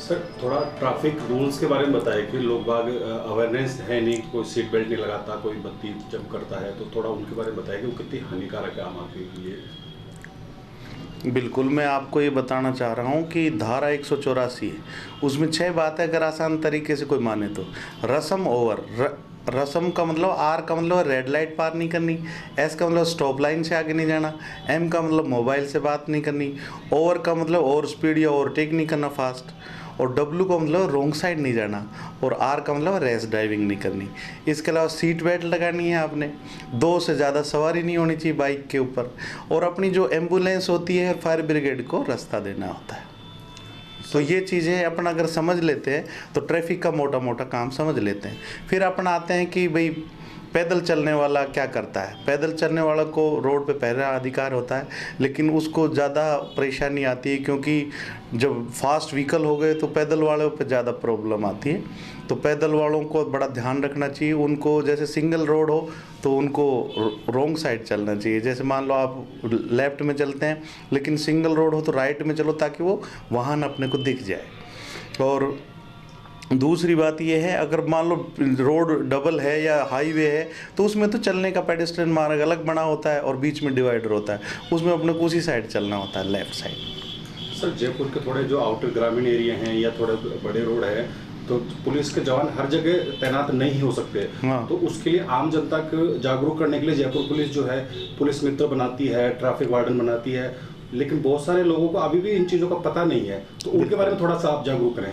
Sir थोड़ा traffic rules के बारे में बताइए कि लोग बाग अवेयरनेस है नहीं, कोई सीट बेल्ट नहीं लगाता, कोई बत्ती जंप करता है, तो थोड़ा उनके बारे में बताइए कि वो कितनी हानिकारक है आम आदमी के लिए। बिल्कुल, मैं आपको ये बताना चाह रहा हूँ कि धारा 184 है, उसमें 6 बातें अगर आसान तरीके से कोई माने तो। रसम ओवर, रसम का मतलब, आर का मतलब रेड लाइट पार नहीं करनी, एस का मतलब स्टॉप लाइन से आगे नहीं जाना, एम का मतलब मोबाइल से बात नहीं करनी, ओवर का मतलब ओवर स्पीड या ओवरटेक नहीं करना फास्ट, और डब्ल्यू का मतलब रॉन्ग साइड नहीं जाना, और आर का मतलब रैश ड्राइविंग नहीं करनी। इसके अलावा सीट बेल्ट लगानी है आपने, 2 से ज़्यादा सवारी नहीं होनी चाहिए बाइक के ऊपर, और अपनी जो एम्बुलेंस होती है फायर ब्रिगेड को रास्ता देना होता है। तो ये चीज़ें अपना अगर समझ लेते हैं तो ट्रैफिक का मोटा मोटा काम समझ लेते हैं। फिर अपन आते हैं कि भाई पैदल चलने वाला क्या करता है। पैदल चलने वाला को रोड पे पहला अधिकार होता है, लेकिन उसको ज़्यादा परेशानी आती है, क्योंकि जब फास्ट व्हीकल हो गए तो पैदल वालों पे ज़्यादा प्रॉब्लम आती है। तो पैदल वालों को बड़ा ध्यान रखना चाहिए। उनको जैसे सिंगल रोड हो तो उनको रॉन्ग साइड चलना चाहिए। जैसे मान लो आप लेफ्ट में चलते हैं, लेकिन सिंगल रोड हो तो राइट में चलो, ताकि वो वाहन अपने को दिख जाए। और दूसरी बात ये है, अगर मान लो रोड डबल है या हाईवे है तो उसमें तो चलने का पेडेस्ट्रियन मार्ग अलग बना होता है और बीच में डिवाइडर होता है, उसमें अपने को उसी साइड चलना होता है, लेफ्ट साइड। सर जयपुर के थोड़े जो आउटर ग्रामीण एरिया हैं या थोड़े बड़े रोड है, तो पुलिस के जवान हर जगह तैनात नहीं हो सकते। हाँ। तो उसके लिए आम जनता को जागरूक करने के लिए जयपुर पुलिस जो है पुलिस मित्र बनाती है, ट्रैफिक वार्डन बनाती है, लेकिन बहुत सारे लोगों को अभी भी इन चीज़ों का पता नहीं है। तो उनके बारे में थोड़ा सा आप जागरूक करें।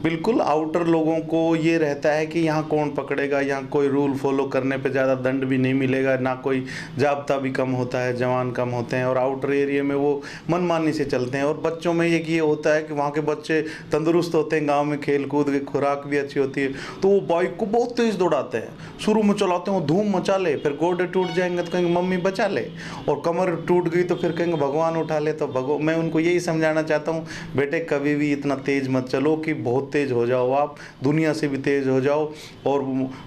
बिल्कुल, आउटर लोगों को ये रहता है कि यहाँ कौन पकड़ेगा, यहाँ कोई रूल फॉलो करने पे ज़्यादा दंड भी नहीं मिलेगा, ना कोई जाब्ता भी कम होता है, जवान कम होते हैं, और आउटर एरिया में वो मनमानी से चलते हैं। और बच्चों में ये होता है कि वहाँ के बच्चे तंदुरुस्त होते हैं, गांव में खेल कूद की खुराक भी अच्छी होती है, तो वो बाइक को बहुत तेज़ दौड़ाते हैं। शुरू में चलाते हैं वो धूम मचा ले, फिर गोडे टूट जाएंगे तो कहेंगे मम्मी बचा ले, और कमर टूट गई तो फिर कहेंगे भगवान उठा ले। तो मैं उनको यही समझाना चाहता हूँ, बेटे कभी भी इतना तेज़ मत चलो कि बहुत तेज़ हो जाओ, आप दुनिया से भी तेज़ हो जाओ, और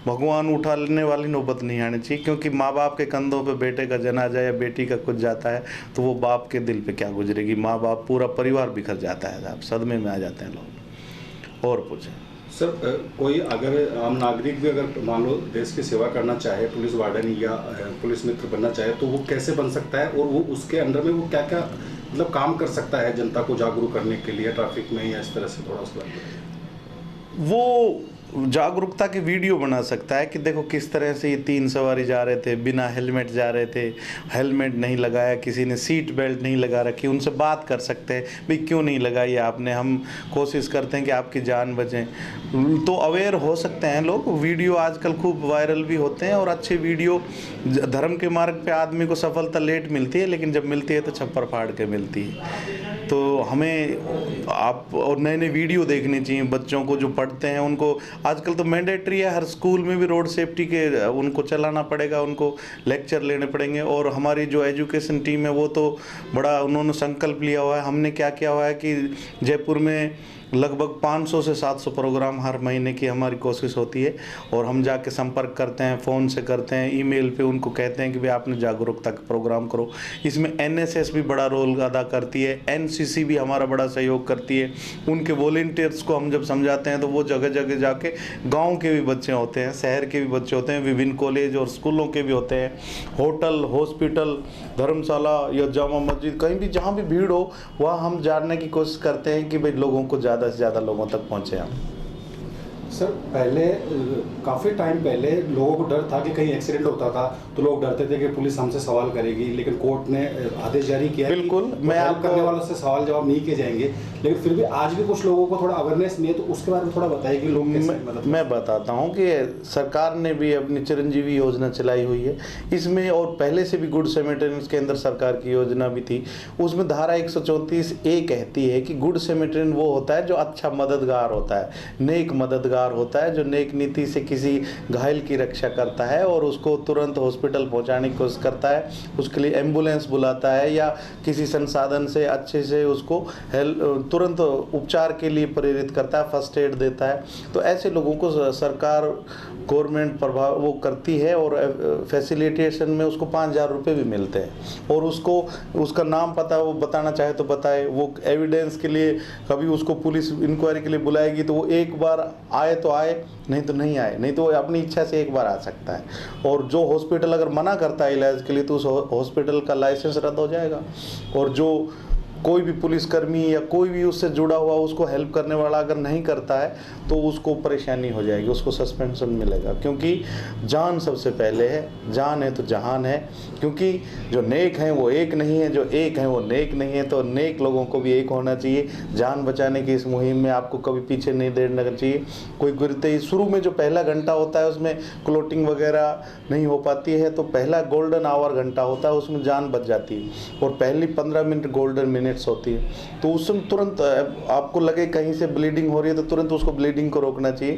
भगवान उठा लेने वाली नौबत नहीं आनी चाहिए। क्योंकि माँ बाप के कंधों पे बेटे का जनाजा या बेटी का कुछ जाता है तो वो बाप के दिल पे क्या गुजरेगी। माँ बाप पूरा परिवार बिखर जाता है, आप सदमे में आ जाते हैं लोग। और पूछें सर, कोई अगर आम नागरिक भी अगर मान लो देश की सेवा करना चाहे, पुलिस वार्डन या पुलिस मित्र बनना चाहे, तो वो कैसे बन सकता है, और वो उसके अंदर में वो क्या क्या मतलब काम कर सकता है जनता को जागरूक करने के लिए ट्रैफिक में, या इस तरह से थोड़ा उसके बारे में। वो जागरूकता की वीडियो बना सकता है कि देखो किस तरह से ये 3 सवारी जा रहे थे, बिना हेलमेट जा रहे थे, हेलमेट नहीं लगाया, किसी ने सीट बेल्ट नहीं लगा रखी, उनसे बात कर सकते हैं भाई क्यों नहीं लगाई आपने, हम कोशिश करते हैं कि आपकी जान बचें। तो अवेयर हो सकते हैं लोग। वीडियो आजकल खूब वायरल भी होते हैं, और अच्छे वीडियो, धर्म के मार्ग पे आदमी को सफलता लेट मिलती है, लेकिन जब मिलती है तो छप्पर फाड़ के मिलती है। तो हमें आप और नए नए वीडियो देखने चाहिए। बच्चों को जो पढ़ते हैं उनको आजकल तो मैंडेटरी है, हर स्कूल में भी रोड सेफ्टी के उनको चलाना पड़ेगा, उनको लेक्चर लेने पड़ेंगे। और हमारी जो एजुकेशन टीम है वो तो बड़ा उन्होंने संकल्प लिया हुआ है। हमने क्या किया हुआ है कि जयपुर में लगभग 500 से 700 प्रोग्राम हर महीने की हमारी कोशिश होती है, और हम जाके संपर्क करते हैं, फ़ोन से करते हैं, ईमेल पे उनको कहते हैं कि भाई आपने जागरूकता का प्रोग्राम करो। इसमें एनएसएस भी बड़ा रोल अदा करती है, एनसीसी भी हमारा बड़ा सहयोग करती है। उनके वॉलंटियर्स को हम जब समझाते हैं तो वो जगह जगह जाके, गाँव के भी बच्चे होते हैं, शहर के भी बच्चे होते हैं, विभिन्न कॉलेज और स्कूलों के भी होते हैं, होटल, हॉस्पिटल, धर्मशाला या जामा मस्जिद, कहीं भी जहाँ भी भीड़ हो वहाँ हम जानने की कोशिश करते हैं कि भाई लोगों को ज़्यादा से ज़्यादा लोगों तक पहुँचे हम। सर पहले काफ़ी टाइम पहले लोगों को डर था कि कहीं एक्सीडेंट होता था तो लोग डरते थे कि पुलिस हमसे सवाल करेगी, लेकिन कोर्ट ने आदेश जारी किया। बिल्कुल, मैं हेल्प करने वालों से सवाल जवाब नहीं किए जाएंगे, लेकिन फिर भी आज भी कुछ लोगों को थोड़ा अवेयरनेस नहीं है। तो उसके बारे में थोड़ा बताइए कि लोग कैसे मतलब। मैं बताता हूँ कि सरकार ने भी अपनी चिरंजीवी योजना चलाई हुई है इसमें, और पहले से भी गुड सैमरिटन के अंदर सरकार की योजना भी थी। उसमें धारा 134A कहती है कि गुड सैमरिटन वो होता है जो अच्छा मददगार होता है, नेक मददगार परिवार होता है जो नेक नीति से किसी घायल की रक्षा करता है और उसको तुरंत हॉस्पिटल पहुंचाने की कोशिश करता है, उसके लिए एम्बुलेंस बुलाता है या किसी संसाधन से अच्छे से उसको तुरंत उपचार के लिए प्रेरित करता है, फर्स्ट एड देता है। तो ऐसे लोगों को सरकार गवर्नमेंट प्रभाव वो करती है और फैसिलिटेशन में उसको 5,000 रुपये भी मिलते हैं। और उसको उसका नाम पता वो बताना चाहे तो बताए, वो एविडेंस के लिए कभी उसको पुलिस इंक्वायरी के लिए बुलाएगी तो वो एक बार आए तो आए, नहीं तो नहीं आए, नहीं तो वो अपनी इच्छा से एक बार आ सकता है। और जो हॉस्पिटल अगर मना करता है इलाज के लिए तो उस हॉस्पिटल का लाइसेंस रद्द हो जाएगा। और जो कोई भी पुलिसकर्मी या कोई भी उससे जुड़ा हुआ उसको हेल्प करने वाला अगर नहीं करता है तो उसको परेशानी हो जाएगी, उसको सस्पेंशन मिलेगा। क्योंकि जान सबसे पहले है, जान है तो जहान है। क्योंकि जो नेक हैं वो एक नहीं है, जो एक हैं वो नेक नहीं है। तो नेक लोगों को भी एक होना चाहिए। जान बचाने की इस मुहिम में आपको कभी पीछे नहीं देना चाहिए। कोई गिरते ही शुरू में जो पहला घंटा होता है उसमें क्लोटिंग वगैरह नहीं हो पाती है, तो पहला गोल्डन आवर घंटा होता है, उसमें जान बच जाती है। और पहली 15 मिनट गोल्डन मिनट्स होती है। तो उस समय तुरंत आपको लगे कहीं से ब्लीडिंग हो रही है तो तुरंत उसको ब्लीडिंग को रोकना चाहिए।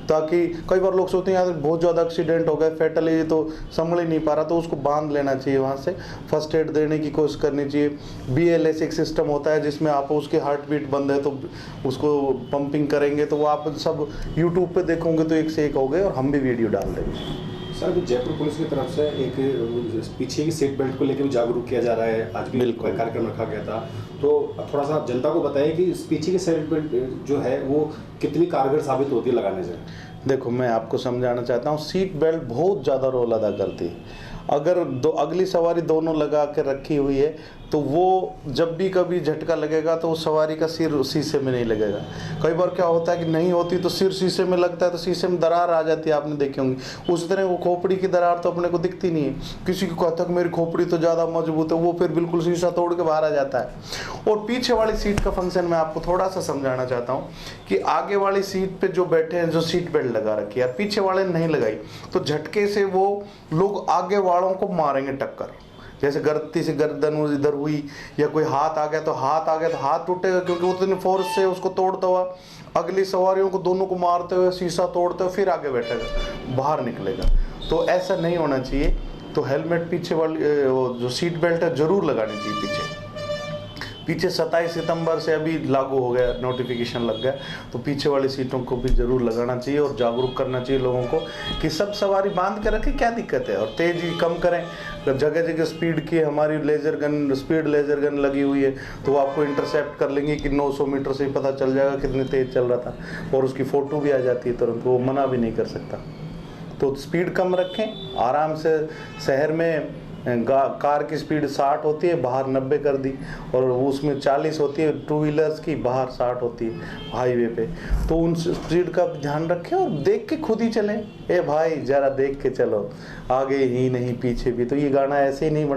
ताकि कई बार लोग सोचते हैं यार बहुत ज़्यादा एक्सीडेंट हो गए, फैटली तो संभल ही नहीं पा रहा, तो उसको बांध लेना चाहिए, वहाँ से फर्स्ट एड देने की कोशिश करनी चाहिए। BLS एक सिस्टम होता है जिसमें आप उसकी हार्ट बीट बंद है तो उसको पंपिंग करेंगे, तो वो आप सब यूट्यूब पे देखोगे तो एक से एक हो गए और हम भी वीडियो डाल देंगे। सर अभी जयपुर पुलिस की तरफ से एक पीछे की सीट बेल्ट को लेकर भी जागरूक किया जा रहा है, आज भी बिल्कुल कार्यक्रम रखा गया था। तो थोड़ा सा जनता को बताइए कि इस पीछे की सीट बेल्ट जो है वो कितनी कारगर साबित होती है लगाने से। देखो मैं आपको समझाना चाहता हूँ, सीट बेल्ट बहुत ज़्यादा रोल अदा करती है। अगर अगली सवारी दोनों लगा के रखी हुई है तो वो जब भी कभी झटका लगेगा तो उस सवारी का सिर शीशे में नहीं लगेगा। कई बार क्या होता है कि नहीं होती तो सिर शीशे में लगता है तो शीशे में दरार आ जाती है, आपने देखी होंगी। उस तरह वो खोपड़ी की दरार तो अपने को दिखती नहीं है। किसी को कहता है कि मेरी खोपड़ी तो ज़्यादा मजबूत है, वो फिर बिल्कुल शीशा तोड़ के बाहर आ जाता है। और पीछे वाली सीट का फंक्शन मैं आपको थोड़ा सा समझाना चाहता हूँ कि आगे वाली सीट पर जो बैठे हैं, जो सीट बेल्ट लगा रखी है, पीछे वाले ने नहीं लगाई तो झटके से वो लोग आगे वालों को मारेंगे टक्कर। जैसे गलती से गर्दन इधर हुई या कोई हाथ आ गया तो हाथ टूटेगा, क्योंकि उतने फोर्स से उसको तोड़ता हुआ अगली सवारियों को दोनों को मारते हुए शीशा तोड़ते हुए फिर आगे बैठेगा, बाहर निकलेगा। तो ऐसा नहीं होना चाहिए। तो हेलमेट पीछे वाली जो सीट बेल्ट है जरूर लगानी चाहिए। पीछे 27 सितंबर से अभी लागू हो गया, नोटिफिकेशन लग गया, तो पीछे वाली सीटों को भी जरूर लगाना चाहिए और जागरूक करना चाहिए लोगों को कि सब सवारी बांध के रखें, क्या दिक्कत है, और तेज़ी कम करें। जगह जगह स्पीड की हमारी स्पीड लेजर गन लगी हुई है तो वो आपको इंटरसेप्ट कर लेंगे कि 900 मीटर से ही पता चल जाएगा कितनी तेज़ चल रहा था, और उसकी फ़ोटो भी आ जाती है तुरंत, वो मना भी नहीं कर सकता। तो स्पीड कम रखें आराम से। शहर में कार की स्पीड 60 होती है, बाहर 90 कर दी, और उसमें 40 होती है टू व्हीलर्स की, बाहर 60 होती है हाईवे पे। तो उन स्पीड का ध्यान रखें और देख के खुद ही चलें। ए भाई ज़रा देख के चलो, आगे ही नहीं पीछे भी। तो ये गाना ऐसे ही नहीं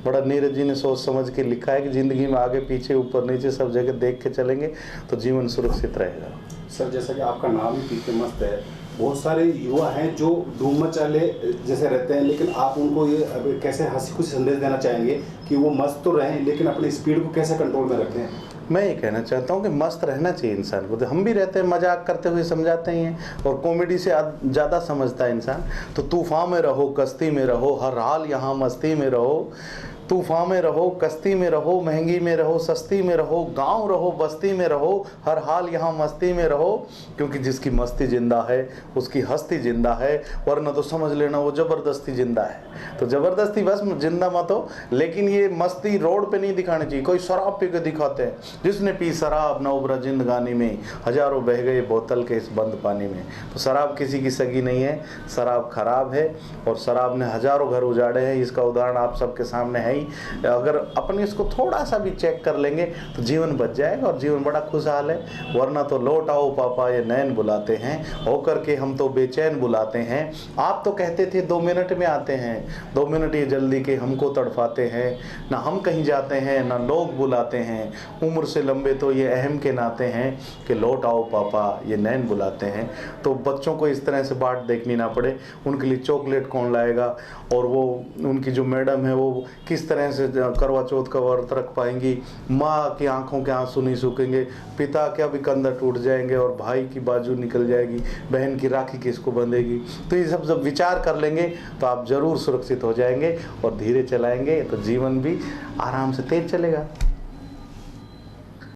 बड़ा नीरज जी ने सोच समझ के लिखा है कि ज़िंदगी में आगे पीछे ऊपर नीचे सब जगह देख के चलेंगे तो जीवन सुरक्षित रहेगा। सर जैसा कि आपका नाम ही पीके मस्त है, बहुत सारे युवा हैं जो धूम मचाले जैसे रहते हैं, लेकिन आप उनको ये कैसे हंसी खुशी संदेश देना चाहेंगे कि वो मस्त तो रहें लेकिन अपनी स्पीड को कैसे कंट्रोल में रखें? मैं ये कहना चाहता हूँ कि मस्त रहना चाहिए इंसान को। तो हम भी रहते हैं, मजाक करते हुए समझाते ही हैं, और कॉमेडी से ज़्यादा समझता है इंसान। तो तूफान में रहो, कश्ती में रहो, हर हाल यहाँ मस्ती में रहो। तूफान में रहो, कश्ती में रहो, महंगी में रहो, सस्ती में रहो, गांव रहो, बस्ती में रहो, हर हाल यहाँ मस्ती में रहो। क्योंकि जिसकी मस्ती जिंदा है उसकी हस्ती जिंदा है, वरना तो समझ लेना वो ज़बरदस्ती जिंदा है। तो ज़बरदस्ती बस जिंदा मत हो, लेकिन ये मस्ती रोड पे नहीं दिखानी चाहिए। कोई शराब पी के दिखाते हैं, जिसने पी शराब न उभरा जिंदगानी में, हजारों बह गए बोतल के इस बंद पानी में। तो शराब किसी की सगी नहीं है, शराब खराब है, और शराब ने हजारों घर उजाड़े हैं। इसका उदाहरण आप सबके सामने है। अगर अपने इसको थोड़ा सा भी चेक कर लेंगे तो जीवन बच जाएगा और जीवन बड़ा खुशहाल है। वरना तो लौट आओ पापा ये नैन बुलाते हैं, होकर के हम तो बेचैन बुलाते हैं। आप तो कहते थे 2 मिनट में आते हैं, 2 मिनट ये जल्दी के हमको तड़फाते हैं। ना हम कहीं जाते हैं ना लोग बुलाते हैं, उम्र से लंबे तो ये अहम के नाते हैं कि लौट आओ पापा ये नैन बुलाते हैं। तो बच्चों को इस तरह से बाट देखनी ना पड़े, उनके लिए चॉकलेट कौन लाएगा, और वो उनकी जो मैडम है वो किस किस तरह से करवा चौथ का व्रत रख पाएंगी, माँ की आंखों के आंसू नहीं सूखेंगे, पिता के अभी कंधे टूट जाएंगे और भाई की बाजू निकल जाएगी, बहन की राखी किसको बंधेगी। तो ये सब जब विचार कर लेंगे तो आप जरूर सुरक्षित हो जाएंगे और धीरे चलाएंगे तो जीवन भी आराम से तेज चलेगा।